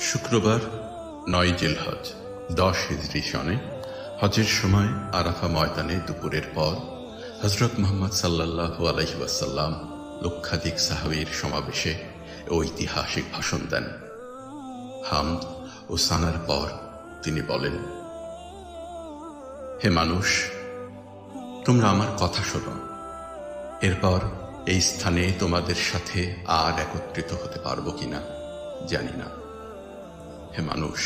শুক্রবার ৯ জিলহজ ১০ হিজরি সনে হজের সময় আরাফা ময়দানে দুপুরের পর হযরত মুহাম্মদ সাল্লাল্লাহু আলাইহি ওয়াসাল্লাম লক্ষাধিক সাহাবীর সমাবেশে ঐতিহাসিক ভাষণ দেন। হামদ ও সানার পর তিনি বলেন, হে মানুষ, তোমরা আমার কথা শোনো। এরপর এই স্থানে তোমাদের সাথে আর একত্রিত হতে পারবো কিনা জানি না। হে মানুষ,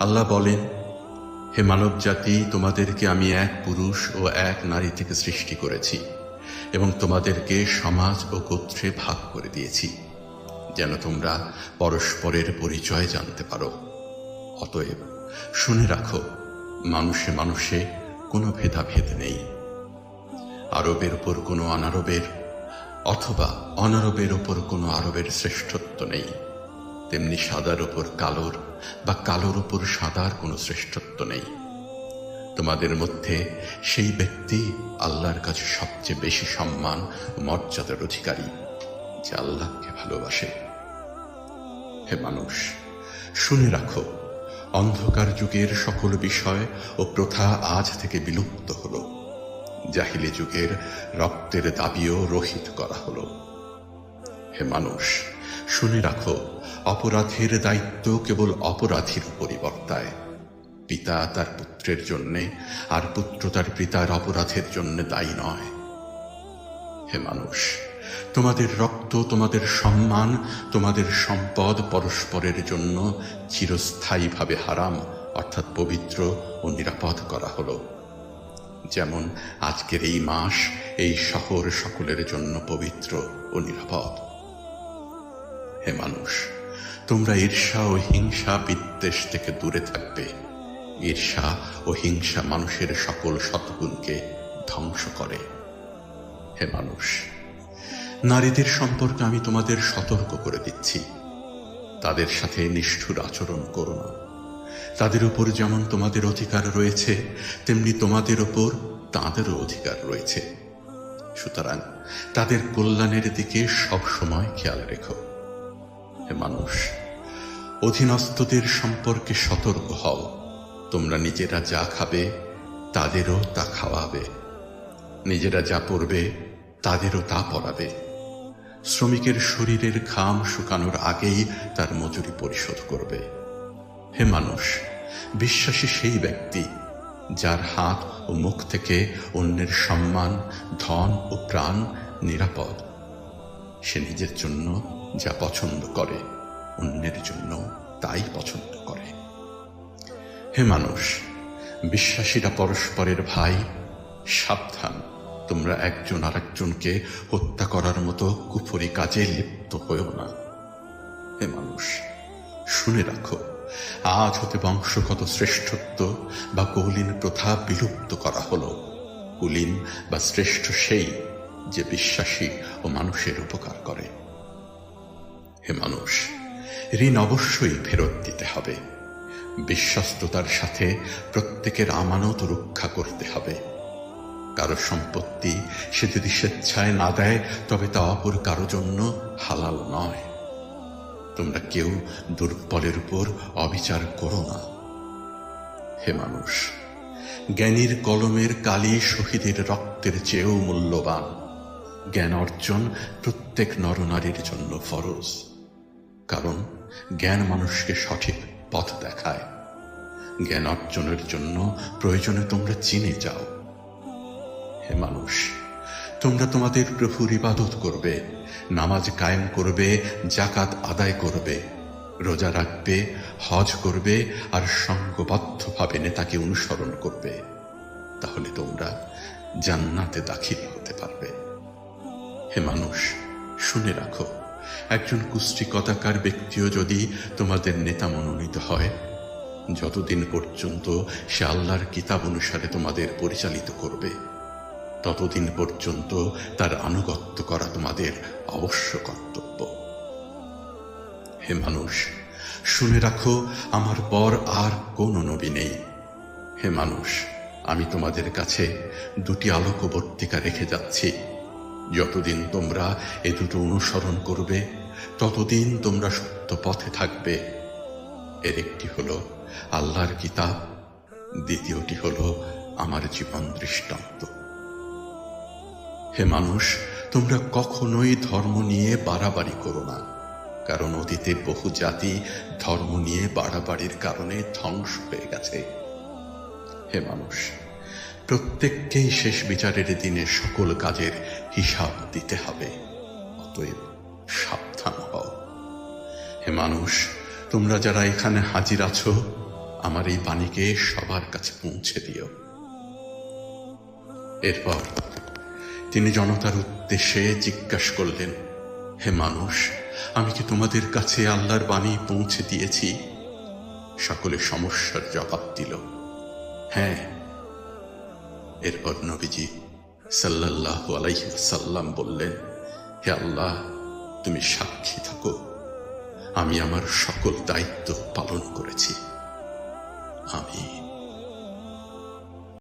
আল্লাহ বলেন, হে মানব জাতি, তোমাদেরকে আমি এক পুরুষ ও এক নারী থেকে সৃষ্টি করেছি এবং তোমাদেরকে সমাজ ও গোত্রে ভাগ করে দিয়েছি যেন তোমরা পরস্পরের পরিচয় জানতে পারো। অতএব শুনে রাখো, মানুষে মানুষে কোনো ভেদাভেদ নেই। আরবের উপর কোনো অনারবের অথবা অনারবের উপর কোনো আরবের শ্রেষ্ঠত্ব নেই, তেমনি সাদার উপর কালোর বা কালোর উপর সাদার কোনো শ্রেষ্ঠত্ব নেই। তোমাদের মধ্যে সেই ব্যক্তি আল্লাহর কাছে সবচেয়ে বেশি সম্মান ও মর্যাদার অধিকারী যে আল্লাহকে ভালোবাসে। হে মানুষ, শুনে রাখো, অন্ধকার যুগের সকল বিষয় ও প্রথা আজ থেকে বিলুপ্ত হল। জাহিলি যুগের রক্তের দাবিও রহিত করা হল। হে মানুষ, শুনে রাখো, অপরাধীর দায়িত্ব কেবল অপরাধীর উপরই বর্তায়। পিতা তার পুত্রের জন্যে আর পুত্র তার পিতার অপরাধের জন্য দায়ী নয়। হে মানুষ, তোমাদের রক্ত, তোমাদের সম্মান, তোমাদের সম্পদ পরস্পরের জন্য চিরস্থায়ীভাবে হারাম অর্থাৎ পবিত্র ও নিরাপদ করা হলো। যেমন আজকের এই মাস, এই শহর সকলের জন্য পবিত্র ও নিরাপদ। হে মানুষ, তোমরা ঈর্ষা ও হিংসা বিদ্বেষ থেকে দূরে থাকবে। ঈর্ষা ও হিংসা মানুষের সকল সদ্গুণকে ধ্বংস করে। হে মানুষ, নারীদের সম্পর্কে আমি তোমাদের সতর্ক করে দিচ্ছি, তাদের সাথে নিষ্ঠুর আচরণ করো না। তাদের উপর যেমন তোমাদের অধিকার রয়েছে, তেমনি তোমাদের উপর তাদেরও অধিকার রয়েছে। সুতরাং তাদের কল্যাণের দিকে সব সময় খেয়াল রেখো। হে মানুষ, অধীনস্থদের সম্পর্কে সতর্ক হও। তোমরা নিজেরা যা খাবে তাদেরও তা খাওয়াবে, নিজেরা যা পরবে তাদেরও তা পরাবে। শ্রমিকের শরীরের ঘাম শুকানোর আগেই তার মজুরি পরিশোধ করবে। হে মানুষ, বিশ্বাসী সেই ব্যক্তি যার হাত ও মুখ থেকে অন্যের সম্মান, ধন ও প্রাণ নিরাপদ। সে নিজের জন্য যা পছন্দ করে, অন্যের জন্য তাই পছন্দ করে। হে মানুষ, বিশ্বাসীরা পরস্পরের ভাই। সাবধান, তোমরা একজন আরেকজনকে হত্যা করার মতো কুফরি কাজে লিপ্ত হয়েও না। হে মানুষ, শুনে রাখো, আজ হতে বংশগত শ্রেষ্ঠত্ব বা কৌলীন প্রথা বিলুপ্ত করা হলো। কুলীন বা শ্রেষ্ঠ সেই যে বিশ্বাসী ও মানুষের উপকার করে। হে মানুষ, ঋণ অবশ্যই ফেরত দিতে হবে। বিশ্বস্ততার সাথে প্রত্যেকের আমানত রক্ষা করতে হবে। কারো সম্পত্তি সে যদি স্বেচ্ছায় না দেয়, তবে তা অপর কারো জন্য হালাল নয়। তোমরা কেউ দুর্বলের উপর অবিচার করো না। হে মানুষ, জ্ঞানীর কলমের কালি শহীদের রক্তের চেয়েও মূল্যবান। জ্ঞান অর্জন প্রত্যেক নরনারীর জন্য ফরজ, কারণ জ্ঞান মানুষকে সঠিক পথ দেখায়। জ্ঞান অর্জনের জন্য প্রয়োজনে তোমরা চিনে যাও। হে মানুষ, তোমরা তোমাদের প্রভুর ইবাদত করবে, নামাজ কায়েম করবে, যাকাত আদায় করবে, রোজা রাখবে, হজ করবে আর সঙ্গবদ্ধভাবে নেতাকে অনুসরণ করবে। তাহলে তোমরা জান্নাতে দাখিল হতে পারবে। হে মানুষ, শুনে রাখো, একজন কুষ্ঠিকতাকার ব্যক্তিও যদি তোমাদের নেতা মনোনীত হয়, যতদিন পর্যন্ত সে আল্লাহর কিতাব অনুসারে তোমাদের পরিচালিত করবে, ততদিন পর্যন্ত তার আনুগত্য করা তোমাদের অবশ্য কর্তব্য। হে মানুষ, শুনে রাখো, আমার পর আর কোনো নবী নেই। হে মানুষ, আমি তোমাদের কাছে দুটি আলোকবর্তিকা রেখে যাচ্ছি। যতদিন তোমরা এ দুটো অনুসরণ করবে, ততদিন তোমরা সত্য পথে থাকবে। এর একটি হলো আল্লাহর কিতাব, দ্বিতীয়টি হলো আমার জীবন দৃষ্টান্ত। হে মানুষ, তোমরা কখনোই ধর্ম নিয়ে বাড়াবাড়ি করো না, কারণ অতীতে বহু জাতি ধর্ম নিয়ে বাড়াবাড়ির কারণে ধ্বংস হয়ে গেছে। হে মানুষ, প্রত্যেককেই শেষ বিচারের দিনে সকল কাজের হিসাব দিতে হবে, অতএব সাবধান হও। হে মানুষ, তোমরা যারা এখানে হাজির আছো, আমার এই বাণীকে সবার কাছে পৌঁছে দিও। এরপর তিনি জনতার উদ্দেশ্যে জিজ্ঞাসা করলেন, হে মানুষ, আমি কি তোমাদের কাছে আল্লাহর বাণী পৌঁছে দিয়েছি? সকলে সমস্যার জবাব দিল, হ্যাঁ। এরপর নবীজি সাল্লাল্লাহু আলাইহি ওয়াসাল্লাম বললেন, হে আল্লাহ, তুমি সাক্ষী থাকো, আমি আমার সকল দায়িত্ব পালন করেছি। আমিন।